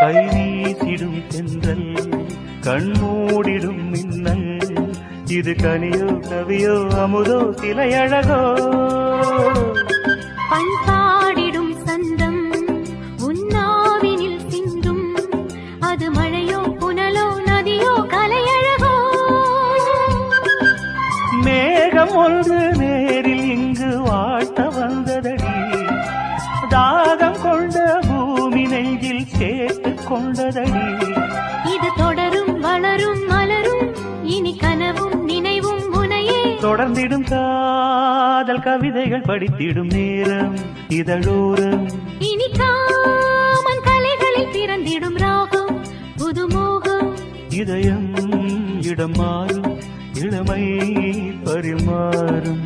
கை வீசிடும் தென்றல் கண்மூடிடும் மின்னல் இது கனியோ கவியோ அமுதோ சிலையழகோ பண்பாடிடும் சந்தம் உன்னாவினில் சிந்தும் அது மழையோ புனலோ நதியோ கலையழகோ மேகம் ஒன்று நேரில் இங்கு வாழ்த்த வந்ததடி தாகம் கொண்ட பூமி நெஞ்சில் சேர்த்துக் கொண்டதடி இது தொடரும் வளரும் மலரும் இனி கனவும் நினைவும் உனையே தொடர்ந்திடும் காதல் கவிதைகள் படித்திடும் நேரம் இதழோரம் இனி காமன் கலைகளில் பிறந்திடும் ராகம் புதுமோகம் இதயம் இடம் மாறும் இளமை பரிமாறும்